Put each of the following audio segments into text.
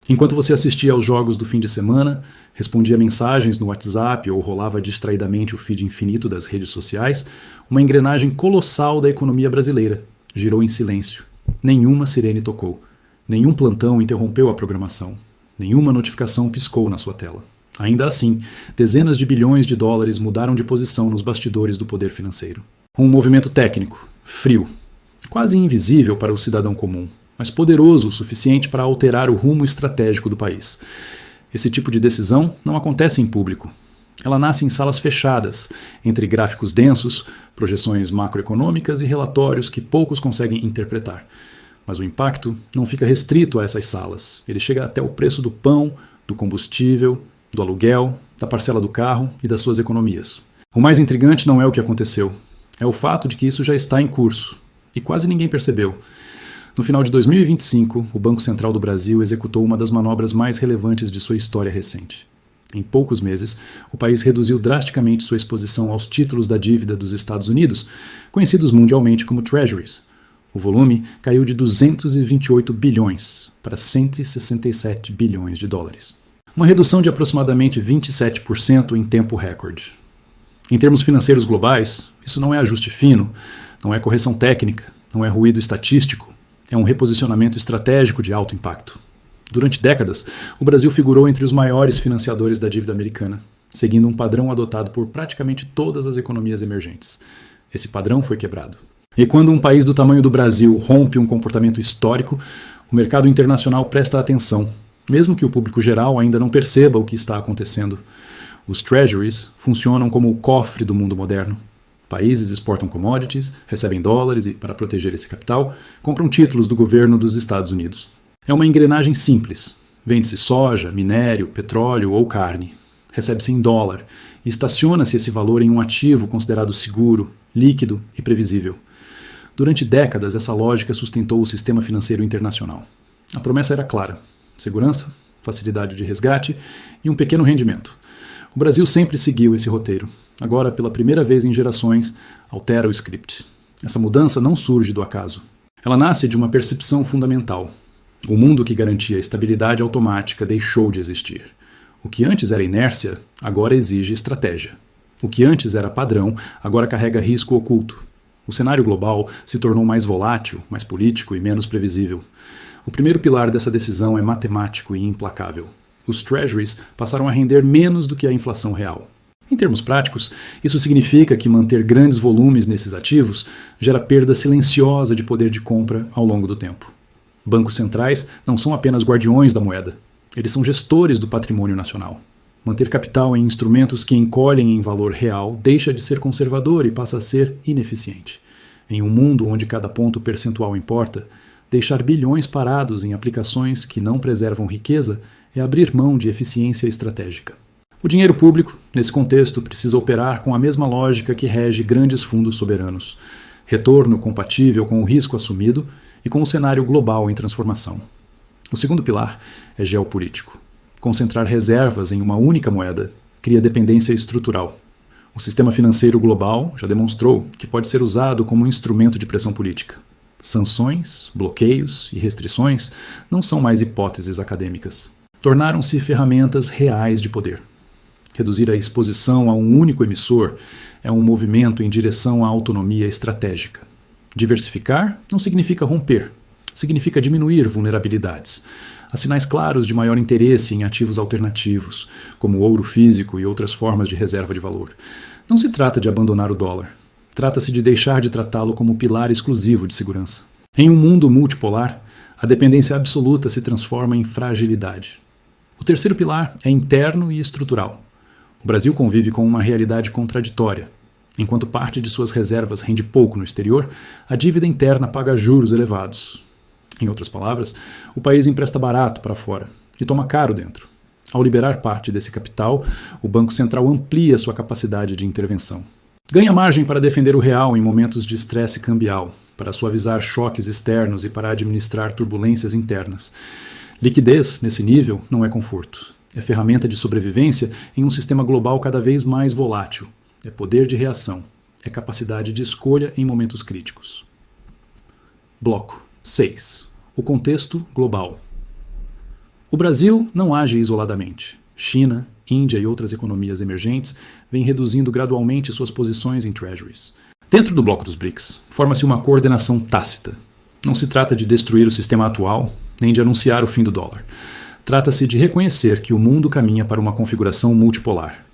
Enquanto você assistia aos jogos do fim de semana, respondia mensagens no WhatsApp ou rolava distraidamente o feed infinito das redes sociais, uma engrenagem colossal da economia brasileira girou em silêncio. Nenhuma sirene tocou. Nenhum plantão interrompeu a programação. Nenhuma notificação piscou na sua tela. Ainda assim, dezenas de bilhões de dólares mudaram de posição nos bastidores do poder financeiro. Um movimento técnico, frio, quase invisível para o cidadão comum, mas poderoso o suficiente para alterar o rumo estratégico do país. Esse tipo de decisão não acontece em público. Ela nasce em salas fechadas, entre gráficos densos, projeções macroeconômicas e relatórios que poucos conseguem interpretar. Mas o impacto não fica restrito a essas salas. Ele chega até o preço do pão, do combustível, do aluguel, da parcela do carro e das suas economias. O mais intrigante não é o que aconteceu, é o fato de que isso já está em curso, e quase ninguém percebeu. No final de 2025, o Banco Central do Brasil executou uma das manobras mais relevantes de sua história recente. Em poucos meses, o país reduziu drasticamente sua exposição aos títulos da dívida dos Estados Unidos, conhecidos mundialmente como Treasuries. O volume caiu de 228 bilhões para 167 bilhões de dólares. Uma redução de aproximadamente 27% em tempo recorde. Em termos financeiros globais, isso não é ajuste fino, não é correção técnica, não é ruído estatístico, é um reposicionamento estratégico de alto impacto. Durante décadas, o Brasil figurou entre os maiores financiadores da dívida americana, seguindo um padrão adotado por praticamente todas as economias emergentes. Esse padrão foi quebrado. E quando um país do tamanho do Brasil rompe um comportamento histórico, o mercado internacional presta atenção, mesmo que o público geral ainda não perceba o que está acontecendo. Os treasuries funcionam como o cofre do mundo moderno. Países exportam commodities, recebem dólares e, para proteger esse capital, compram títulos do governo dos Estados Unidos. É uma engrenagem simples. Vende-se soja, minério, petróleo ou carne. Recebe-se em dólar e estaciona-se esse valor em um ativo considerado seguro, líquido e previsível. Durante décadas, essa lógica sustentou o sistema financeiro internacional. A promessa era clara: segurança, facilidade de resgate e um pequeno rendimento. O Brasil sempre seguiu esse roteiro. Agora, pela primeira vez em gerações, altera o script. Essa mudança não surge do acaso. Ela nasce de uma percepção fundamental. O mundo que garantia estabilidade automática deixou de existir. O que antes era inércia, agora exige estratégia. O que antes era padrão, agora carrega risco oculto. O cenário global se tornou mais volátil, mais político e menos previsível. O primeiro pilar dessa decisão é matemático e implacável. Os treasuries passaram a render menos do que a inflação real. Em termos práticos, isso significa que manter grandes volumes nesses ativos gera perda silenciosa de poder de compra ao longo do tempo. Bancos centrais não são apenas guardiões da moeda, eles são gestores do patrimônio nacional. Manter capital em instrumentos que encolhem em valor real deixa de ser conservador e passa a ser ineficiente. Em um mundo onde cada ponto percentual importa, deixar bilhões parados em aplicações que não preservam riqueza é abrir mão de eficiência estratégica. O dinheiro público, nesse contexto, precisa operar com a mesma lógica que rege grandes fundos soberanos. Retorno compatível com o risco assumido e com o cenário global em transformação. O segundo pilar é geopolítico. Concentrar reservas em uma única moeda cria dependência estrutural. O sistema financeiro global já demonstrou que pode ser usado como um instrumento de pressão política. Sanções, bloqueios e restrições não são mais hipóteses acadêmicas. Tornaram-se ferramentas reais de poder. Reduzir a exposição a um único emissor é um movimento em direção à autonomia estratégica. Diversificar não significa romper, significa diminuir vulnerabilidades. Há sinais claros de maior interesse em ativos alternativos, como ouro físico e outras formas de reserva de valor. Não se trata de abandonar o dólar. Trata-se de deixar de tratá-lo como pilar exclusivo de segurança. Em um mundo multipolar, a dependência absoluta se transforma em fragilidade. O terceiro pilar é interno e estrutural. O Brasil convive com uma realidade contraditória. Enquanto parte de suas reservas rende pouco no exterior, a dívida interna paga juros elevados. Em outras palavras, o país empresta barato para fora e toma caro dentro. Ao liberar parte desse capital, o Banco Central amplia sua capacidade de intervenção. Ganha margem para defender o real em momentos de estresse cambial, para suavizar choques externos e para administrar turbulências internas. Liquidez, nesse nível, não é conforto. É ferramenta de sobrevivência em um sistema global cada vez mais volátil. É poder de reação. É capacidade de escolha em momentos críticos. Bloco 6. O contexto global. O Brasil não age isoladamente. China, Índia e outras economias emergentes vêm reduzindo gradualmente suas posições em treasuries. Dentro do bloco dos BRICS, forma-se uma coordenação tácita. Não se trata de destruir o sistema atual, nem de anunciar o fim do dólar. Trata-se de reconhecer que o mundo caminha para uma configuração multipolar.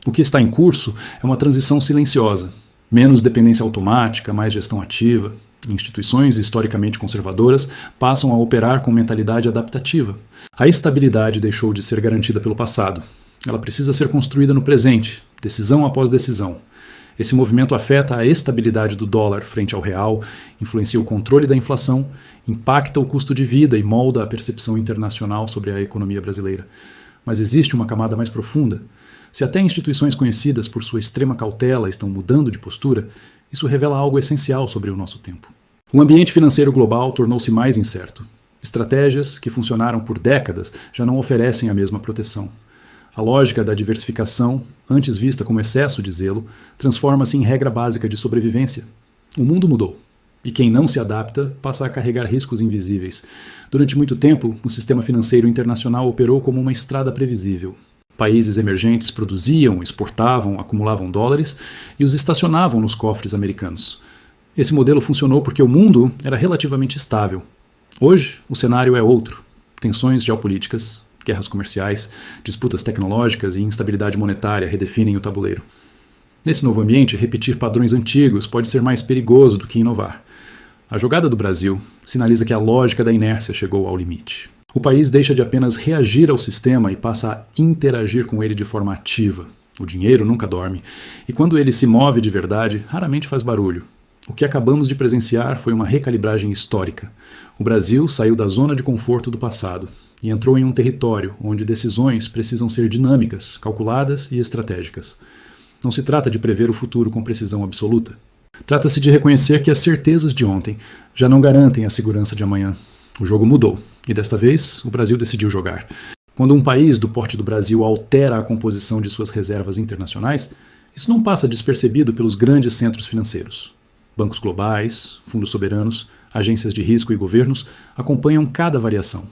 O que está em curso é uma transição silenciosa, menos dependência automática, mais gestão ativa. Instituições historicamente conservadoras passam a operar com mentalidade adaptativa. A estabilidade deixou de ser garantida pelo passado. Ela precisa ser construída no presente, decisão após decisão. Esse movimento afeta a estabilidade do dólar frente ao real, influencia o controle da inflação, impacta o custo de vida e molda a percepção internacional sobre a economia brasileira. Mas existe uma camada mais profunda. Se até instituições conhecidas por sua extrema cautela estão mudando de postura, isso revela algo essencial sobre o nosso tempo. O ambiente financeiro global tornou-se mais incerto. Estratégias que funcionaram por décadas já não oferecem a mesma proteção. A lógica da diversificação, antes vista como excesso de zelo, transforma-se em regra básica de sobrevivência. O mundo mudou. E quem não se adapta passa a carregar riscos invisíveis. Durante muito tempo, o sistema financeiro internacional operou como uma estrada previsível. Países emergentes produziam, exportavam, acumulavam dólares e os estacionavam nos cofres americanos. Esse modelo funcionou porque o mundo era relativamente estável. Hoje, o cenário é outro. Tensões geopolíticas, guerras comerciais, disputas tecnológicas e instabilidade monetária redefinem o tabuleiro. Nesse novo ambiente, repetir padrões antigos pode ser mais perigoso do que inovar. A jogada do Brasil sinaliza que a lógica da inércia chegou ao limite. O país deixa de apenas reagir ao sistema e passa a interagir com ele de forma ativa. O dinheiro nunca dorme, e quando ele se move de verdade, raramente faz barulho. O que acabamos de presenciar foi uma recalibragem histórica. O Brasil saiu da zona de conforto do passado e entrou em um território onde decisões precisam ser dinâmicas, calculadas e estratégicas. Não se trata de prever o futuro com precisão absoluta. Trata-se de reconhecer que as certezas de ontem já não garantem a segurança de amanhã. O jogo mudou, e desta vez o Brasil decidiu jogar. Quando um país do porte do Brasil altera a composição de suas reservas internacionais, isso não passa despercebido pelos grandes centros financeiros. Bancos globais, fundos soberanos, agências de risco e governos acompanham cada variação.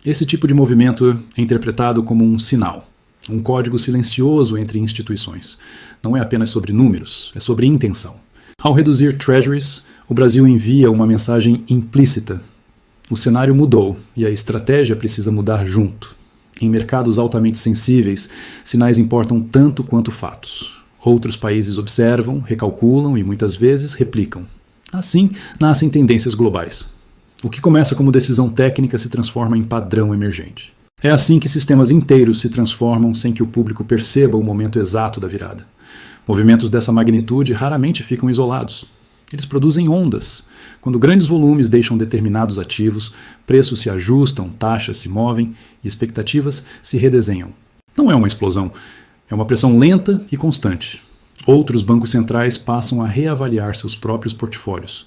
Esse tipo de movimento é interpretado como um sinal, um código silencioso entre instituições. Não é apenas sobre números, é sobre intenção. Ao reduzir treasuries, o Brasil envia uma mensagem implícita. O cenário mudou e a estratégia precisa mudar junto. Em mercados altamente sensíveis, sinais importam tanto quanto fatos. Outros países observam, recalculam e muitas vezes replicam. Assim, nascem tendências globais. O que começa como decisão técnica se transforma em padrão emergente. É assim que sistemas inteiros se transformam sem que o público perceba o momento exato da virada. Movimentos dessa magnitude raramente ficam isolados. Eles produzem ondas. Quando grandes volumes deixam determinados ativos, preços se ajustam, taxas se movem e expectativas se redesenham. Não é uma explosão, é uma pressão lenta e constante. Outros bancos centrais passam a reavaliar seus próprios portfólios.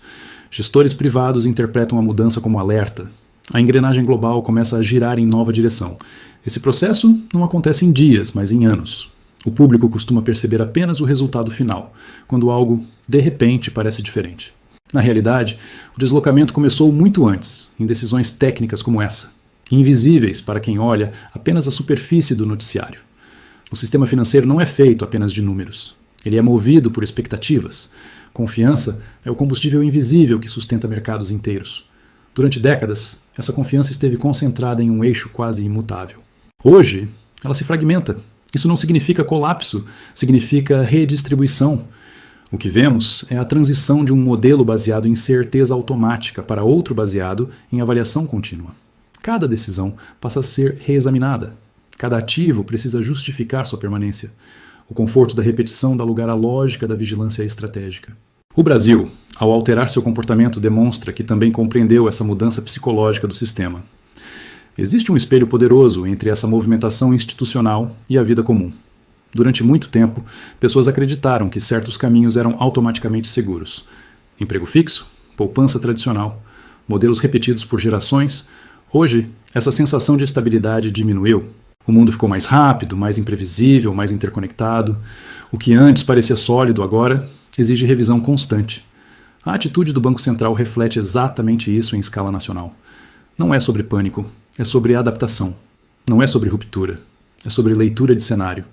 Gestores privados interpretam a mudança como alerta. A engrenagem global começa a girar em nova direção. Esse processo não acontece em dias, mas em anos. O público costuma perceber apenas o resultado final, quando algo, de repente, parece diferente. Na realidade, o deslocamento começou muito antes, em decisões técnicas como essa, invisíveis para quem olha apenas a superfície do noticiário. O sistema financeiro não é feito apenas de números. Ele é movido por expectativas. Confiança é o combustível invisível que sustenta mercados inteiros. Durante décadas, essa confiança esteve concentrada em um eixo quase imutável. Hoje, ela se fragmenta. Isso não significa colapso, significa redistribuição. O que vemos é a transição de um modelo baseado em certeza automática para outro baseado em avaliação contínua. Cada decisão passa a ser reexaminada. Cada ativo precisa justificar sua permanência. O conforto da repetição dá lugar à lógica da vigilância estratégica. O Brasil, ao alterar seu comportamento, demonstra que também compreendeu essa mudança psicológica do sistema. Existe um espelho poderoso entre essa movimentação institucional e a vida comum. Durante muito tempo, pessoas acreditaram que certos caminhos eram automaticamente seguros. Emprego fixo, poupança tradicional, modelos repetidos por gerações. Hoje, essa sensação de estabilidade diminuiu. O mundo ficou mais rápido, mais imprevisível, mais interconectado. O que antes parecia sólido agora exige revisão constante. A atitude do Banco Central reflete exatamente isso em escala nacional. Não é sobre pânico, é sobre adaptação. Não é sobre ruptura, é sobre leitura de cenário.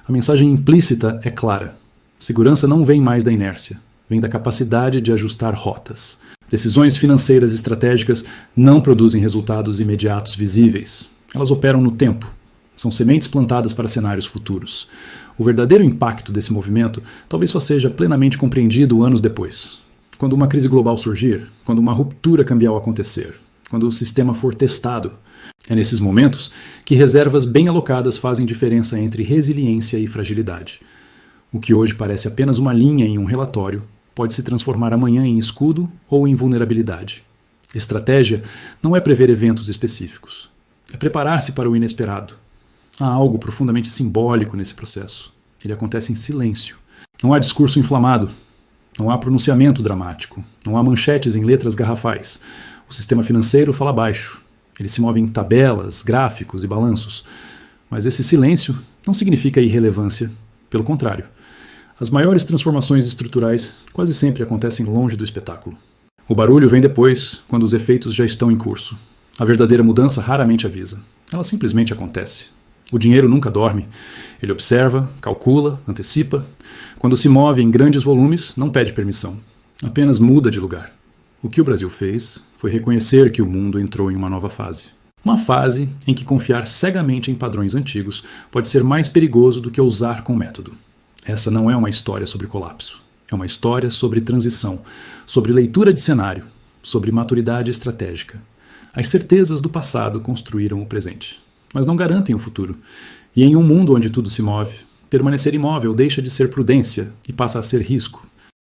A mensagem implícita é clara. Segurança não vem mais da inércia, vem da capacidade de ajustar rotas. Decisões financeiras estratégicas não produzem resultados imediatos visíveis. Elas operam no tempo. São sementes plantadas para cenários futuros. O verdadeiro impacto desse movimento talvez só seja plenamente compreendido anos depois. Quando uma crise global surgir, quando uma ruptura cambial acontecer, quando o sistema for testado. É nesses momentos que reservas bem alocadas fazem diferença entre resiliência e fragilidade. O que hoje parece apenas uma linha em um relatório pode se transformar amanhã em escudo ou em vulnerabilidade. Estratégia não é prever eventos específicos. É preparar-se para o inesperado. Há algo profundamente simbólico nesse processo. Ele acontece em silêncio. Não há discurso inflamado. Não há pronunciamento dramático. Não há manchetes em letras garrafais. O sistema financeiro fala baixo. Ele se move em tabelas, gráficos e balanços. Mas esse silêncio não significa irrelevância. Pelo contrário. As maiores transformações estruturais quase sempre acontecem longe do espetáculo. O barulho vem depois, quando os efeitos já estão em curso. A verdadeira mudança raramente avisa. Ela simplesmente acontece. O dinheiro nunca dorme. Ele observa, calcula, antecipa. Quando se move em grandes volumes, não pede permissão. Apenas muda de lugar. O que o Brasil fez foi reconhecer que o mundo entrou em uma nova fase. Uma fase em que confiar cegamente em padrões antigos pode ser mais perigoso do que ousar com método. Essa não é uma história sobre colapso. É uma história sobre transição, sobre leitura de cenário, sobre maturidade estratégica. As certezas do passado construíram o presente, mas não garantem o futuro. E em um mundo onde tudo se move, permanecer imóvel deixa de ser prudência e passa a ser risco.